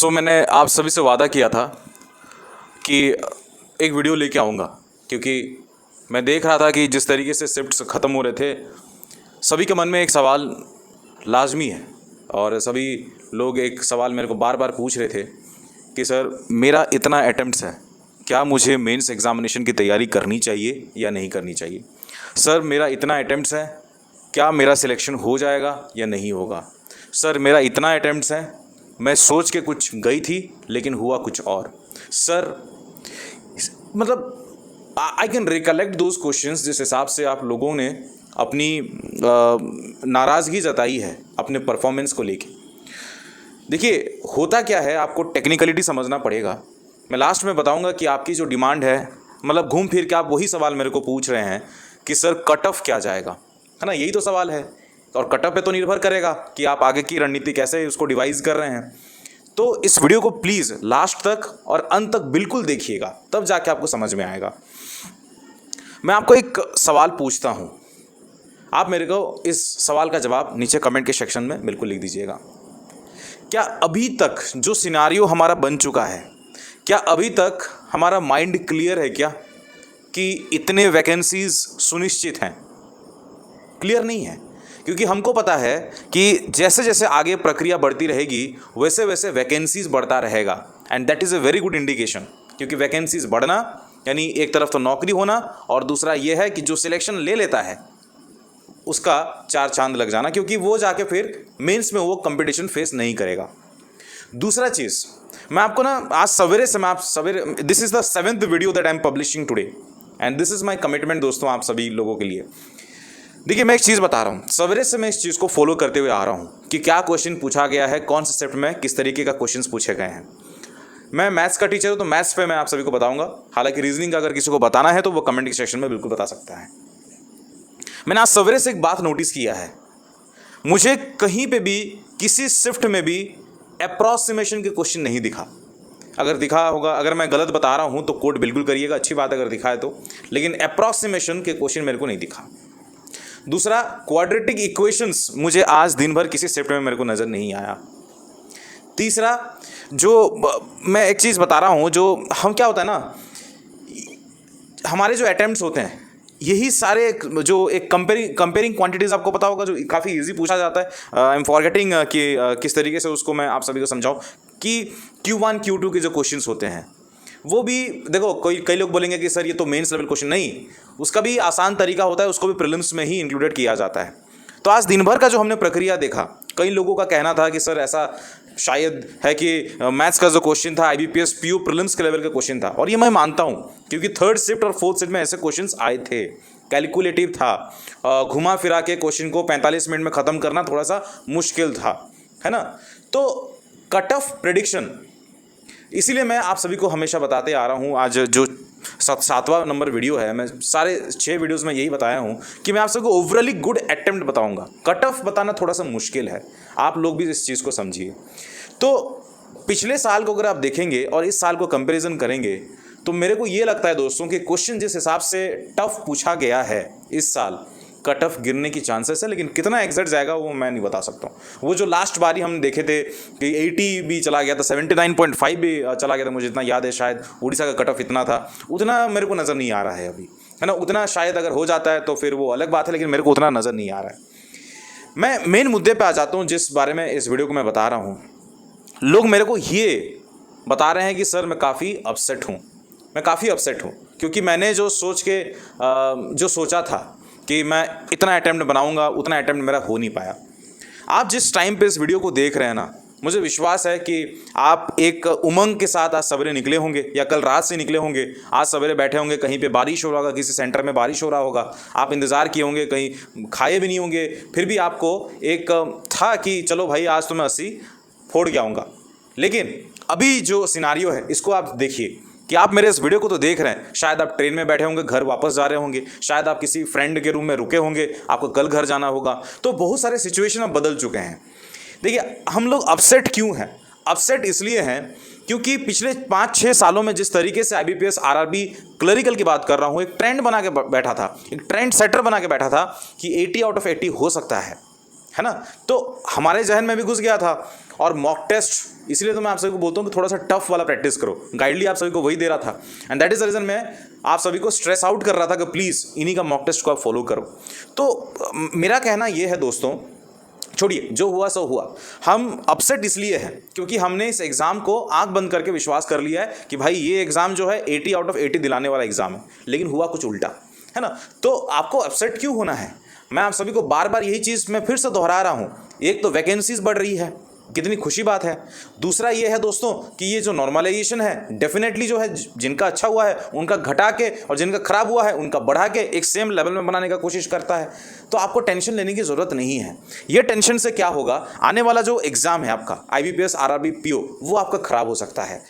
मैंने आप सभी से वादा किया था कि एक वीडियो लेके आऊँगा, क्योंकि मैं देख रहा था कि जिस तरीके से शिफ्ट्स ख़त्म हो रहे थे, सभी के मन में एक सवाल लाजमी है और सभी लोग एक सवाल मेरे को बार बार पूछ रहे थे कि सर मेरा इतना अटेम्प्ट्स है, क्या मुझे मेंस एग्ज़ामिनेशन की तैयारी करनी चाहिए या नहीं करनी चाहिए। सर मेरा इतना अटेम्प्ट्स है, क्या मेरा सिलेक्शन हो जाएगा या नहीं होगा। सर मेरा इतना अटेम्प्ट्स है, मैं सोच के कुछ गई थी लेकिन हुआ कुछ और। सर मतलब I can recollect those questions जिस हिसाब से आप लोगों ने अपनी नाराज़गी जताई है अपने परफॉर्मेंस को लेके। देखिए होता क्या है, आपको टेक्निकलिटी समझना पड़ेगा। मैं लास्ट में बताऊंगा कि आपकी जो डिमांड है, मतलब घूम फिर के आप वही सवाल मेरे को पूछ रहे हैं कि सर कट ऑफ क्या जाएगा, है ना, यही तो सवाल है। और कट ऑफ पे तो निर्भर करेगा कि आप आगे की रणनीति कैसे उसको डिवाइस कर रहे हैं। तो इस वीडियो को प्लीज़ लास्ट तक और अंत तक बिल्कुल देखिएगा, तब जाके आपको समझ में आएगा। मैं आपको एक सवाल पूछता हूँ, आप मेरे को इस सवाल का जवाब नीचे कमेंट के सेक्शन में बिल्कुल लिख दीजिएगा। क्या अभी तक जो सिनारियो हमारा बन चुका है, क्या अभी तक हमारा माइंड क्लियर है क्या कि इतने वैकेंसीज सुनिश्चित हैं? क्लियर नहीं है, क्योंकि हमको पता है कि जैसे जैसे आगे प्रक्रिया बढ़ती रहेगी वैसे वैसे वैकेंसीज बढ़ता रहेगा, and that is a very good indication. क्योंकि वैकेंसीज बढ़ना यानी एक तरफ तो नौकरी होना और दूसरा ये है कि जो सिलेक्शन ले लेता है उसका चार चांद लग जाना, क्योंकि वो जाके फिर मेंस में वो कंपटीशन फेस नहीं करेगा। दूसरा चीज़ मैं आपको ना आज सवेरे से this is the 7th video that I am publishing today and this is my commitment दोस्तों आप सभी लोगों के लिए। देखिए मैं एक चीज़ बता रहा हूँ, सवेरे से मैं इस चीज़ को फॉलो करते हुए आ रहा हूँ कि क्या क्वेश्चन पूछा गया है, कौन से शिफ्ट में किस तरीके का क्वेश्चंस पूछे गए हैं। मैं मैथ्स का टीचर हूँ तो मैथ्स पे मैं आप सभी को बताऊंगा, हालांकि रीजनिंग का अगर किसी को बताना है तो वो कमेंट सेक्शन में बिल्कुल बता सकता है। मैंने आज सवेरे से एक बात नोटिस किया है, मुझे कहीं पे भी किसी शिफ्ट में भी अप्रॉक्सीमेशन के क्वेश्चन नहीं दिखा। अगर दिखा होगा, अगर मैं गलत बता रहा हूँ तो कोट बिल्कुल करिएगा, अच्छी बात अगर दिखा है तो, लेकिन अप्रॉक्सीमेशन के क्वेश्चन मेरे को नहीं दिखा। दूसरा, क्वाड्रेटिक इक्वेशंस मुझे आज दिन भर किसी शिफ्ट में मेरे को नज़र नहीं आया। तीसरा, जो मैं एक चीज़ बता रहा हूँ, जो हम क्या होता है ना, हमारे जो अटेम्प्ट्स होते हैं यही सारे जो एक कंपेयरिंग क्वांटिटीज़ आपको पता होगा जो काफ़ी इजी पूछा जाता है। आई एम फॉरगेटिंग कि किस तरीके से उसको मैं आप सभी को समझाऊँ कि Q1 Q2 के जो क्वेश्चंस होते हैं वो भी देखो, कई लोग बोलेंगे कि सर ये तो मेंस लेवल क्वेश्चन नहीं, उसका भी आसान तरीका होता है, उसको भी प्रीलिम्स में ही इंक्लूडेड किया जाता है। तो आज दिन भर का जो हमने प्रक्रिया देखा, कई लोगों का कहना था कि सर ऐसा शायद है कि मैथ्स का जो क्वेश्चन था IBPS PU प्रीलिम्स के लेवल का क्वेश्चन था, और ये मैं मानता हूँ क्योंकि 3rd शिफ्ट और 4th शिफ्ट में ऐसे क्वेश्चन आए थे, कैलकुलेटिव था, घुमा फिरा के क्वेश्चन को 45 मिनट में ख़त्म करना थोड़ा सा मुश्किल था, है ना। तो कट ऑफ प्रेडिक्शन, इसीलिए मैं आप सभी को हमेशा बताते आ रहा हूँ। आज जो 7वां नंबर वीडियो है, मैं सारे 6 वीडियोस में यही बताया हूँ कि मैं आप सबको ओवरऑली गुड अटेम्प्ट बताऊँगा। कट ऑफ बताना थोड़ा सा मुश्किल है, आप लोग भी इस चीज़ को समझिए। तो पिछले साल को अगर आप देखेंगे और इस साल को कंपैरिजन करेंगे तो मेरे को ये लगता है दोस्तों कि क्वेश्चन जिस हिसाब से टफ पूछा गया है इस साल, कट ऑफ गिरने की चांसेस है, लेकिन कितना एग्जैक्ट जाएगा वो मैं नहीं बता सकता हूँ। वो जो लास्ट बारी हम देखे थे कि 80 भी चला गया था, 79.5 भी चला गया था, मुझे इतना याद है, शायद उड़ीसा का कट ऑफ इतना था, उतना मेरे को नज़र नहीं आ रहा है अभी, है ना। उतना शायद अगर हो जाता है तो फिर वो अलग बात है, लेकिन मेरे को उतना नज़र नहीं आ रहा है। मैं मेन मुद्दे पर आ जाता हूँ जिस बारे में इस वीडियो को मैं बता रहा हूँ। लोग मेरे को ये बता रहे हैं कि सर मैं काफ़ी अपसेट हूँ क्योंकि मैंने जो सोचा था कि मैं इतना अटेम्प्ट बनाऊंगा, उतना अटेम्प्ट मेरा हो नहीं पाया। आप जिस टाइम पे इस वीडियो को देख रहे हैं ना, मुझे विश्वास है कि आप एक उमंग के साथ आज सवेरे निकले होंगे या कल रात से निकले होंगे। आज सवेरे बैठे होंगे, कहीं पे बारिश हो रहा होगा, किसी सेंटर में बारिश हो रहा होगा, आप इंतज़ार किए होंगे, कहीं खाए भी नहीं होंगे, फिर भी आपको एक था कि चलो भाई आज तो मैं 80 फोड़ के आऊँगा। लेकिन अभी जो सिनारियो है इसको आप देखिए कि आप मेरे इस वीडियो को तो देख रहे हैं, शायद आप ट्रेन में बैठे होंगे, घर वापस जा रहे होंगे, शायद आप किसी फ्रेंड के रूम में रुके होंगे, आपको कल घर जाना होगा। तो बहुत सारे सिचुएशन अब बदल चुके हैं। देखिए हम लोग अपसेट क्यों हैं? अपसेट इसलिए हैं क्योंकि पिछले 5-6 सालों में जिस तरीके से IBPS RRB क्लरिकल की बात कर रहा हूँ, एक ट्रेंड बना के बैठा था, एक ट्रेंड सेटर बना के बैठा था कि 80 आउट ऑफ 80 हो सकता है। है ना। तो हमारे जहन में भी घुस गया था। और मॉक टेस्ट, इसलिए तो मैं आप सभी को बोलता हूँ कि थोड़ा सा टफ वाला प्रैक्टिस करो। गाइडली आप सभी को वही दे रहा था, and that is the reason मैं आप सभी को स्ट्रेस आउट कर रहा था कि प्लीज़ इन्हीं का मॉक टेस्ट को आप फॉलो करो। तो मेरा कहना ये है दोस्तों, छोड़िए जो हुआ सो हुआ। हम अपसेट इसलिए हैं क्योंकि हमने इस एग्ज़ाम को आंख बंद करके विश्वास कर लिया है कि भाई ये एग्ज़ाम जो है 80 आउट ऑफ 80 दिलाने वाला एग्ज़ाम है, लेकिन हुआ कुछ उल्टा, है ना। तो आपको अपसेट क्यों होना है? मैं आप सभी को बार बार यही चीज़ मैं फिर से दोहरा रहा हूँ। एक तो वैकेंसीज बढ़ रही है, कितनी खुशी बात है। दूसरा ये है दोस्तों कि ये जो नॉर्मलाइजेशन है डेफिनेटली जो है जिनका अच्छा हुआ है उनका घटा के और जिनका खराब हुआ है उनका बढ़ा के एक सेम लेवल में बनाने का कोशिश करता है। तो आपको टेंशन लेने की ज़रूरत नहीं है। ये टेंशन से क्या होगा, आने वाला जो एग्ज़ाम है आपका IBPS RRB PO वो आपका खराब हो सकता है।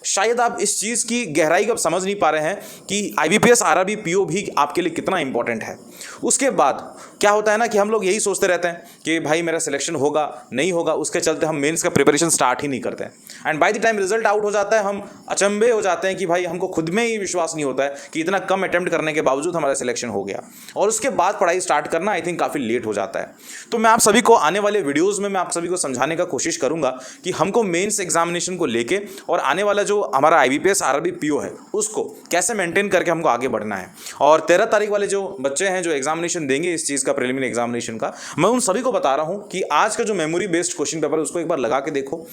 शायद आप इस चीज़ की गहराई को समझ नहीं पा रहे हैं कि IBPS RRB PO भी आपके लिए कितना इंपॉर्टेंट है। उसके बाद क्या होता है ना कि हम लोग यही सोचते रहते हैं कि भाई मेरा सिलेक्शन होगा नहीं होगा, उसके चलते हम मेंस का प्रिपरेशन स्टार्ट ही नहीं करते हैं। And by the time result out हो जाता है हम अचंभे हो जाते हैं कि भाई हमको खुद में ही विश्वास नहीं होता है कि इतना कम अटेम्प्ट करने के बावजूद हमारा सिलेक्शन हो गया। और उसके बाद पढ़ाई स्टार्ट करना आई थिंक काफ़ी लेट हो जाता है। तो मैं आप सभी को आने वाले वीडियोज़ में मैं आप सभी को समझाने का कोशिश करूँगा कि हमको मेंस एग्जामिनेशन को लेके और आने वाला जो हमारा IBPS RRB PO है उसको कैसे मेंटेन करके हमको आगे बढ़ना है। और 13 तारीख वाले जो बच्चे हैं जो एग्जामिनेशन देंगे इस चीज़ का प्रीलिमिनरी एग्जामिनेशन का, मैं उन सभी को बता रहा हूं कि आज का जो मेमोरी बेस्ड क्वेश्चन पेपर है उसको एक बार लगा के देखो।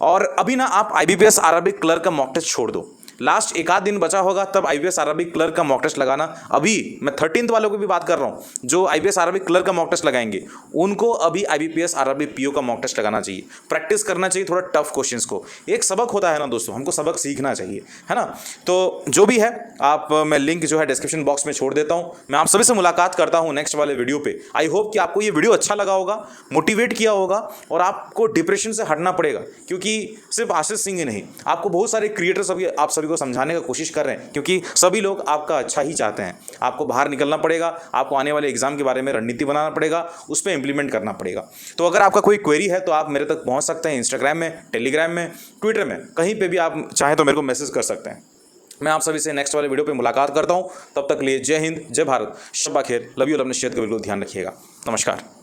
और अभी ना आप IBPS RRB क्लर्क का मॉक टेस्ट छोड़ दो, लास्ट एक आध दिन बचा होगा तब IBPS RRB क्लर्क का मॉक टेस्ट लगाना। अभी मैं 13th वालों को भी बात कर रहा हूँ जो IBPS RRB क्लर्क का मॉक टेस्ट लगाएंगे उनको अभी IBPS RRB PO का मॉक टेस्ट लगाना चाहिए, प्रैक्टिस करना चाहिए थोड़ा टफ क्वेश्चंस को। एक सबक होता है ना दोस्तों, हमको सबक सीखना चाहिए, है ना। तो जो भी है आप, मैं लिंक जो है डिस्क्रिप्शन बॉक्स में छोड़ देता हूँ। मैं आप सभी से मुलाकात करता हूँ नेक्स्ट वाले वीडियो पे। आई होप कि आपको ये वीडियो अच्छा लगा होगा, मोटिवेट किया होगा और आपको डिप्रेशन से हटना पड़ेगा, क्योंकि सिर्फ आशीष सिंह ही नहीं, आपको बहुत सारे क्रिएटर्स अभी आप सभी को समझाने का कोशिश कर रहे हैं, क्योंकि सभी लोग आपका अच्छा ही चाहते हैं। आपको बाहर निकलना पड़ेगा, आपको आने वाले एग्जाम के बारे में रणनीति बनाना पड़ेगा, उस पर इंप्लीमेंट करना पड़ेगा। तो अगर आपका कोई क्वेरी है तो आप मेरे तक पहुंच सकते हैं इंस्टाग्राम में, टेलीग्राम में, ट्विटर में, कहीं पे भी आप चाहें तो मेरे को मैसेज कर सकते हैं। मैं आप सभी से नेक्स्ट वाले वीडियो पे मुलाकात करता हूं। तब तक लिए जय हिंद, जय भारत, शब्बा खैर, लव यू, अपने सेहत का बिल्कुल ध्यान रखिएगा। नमस्कार।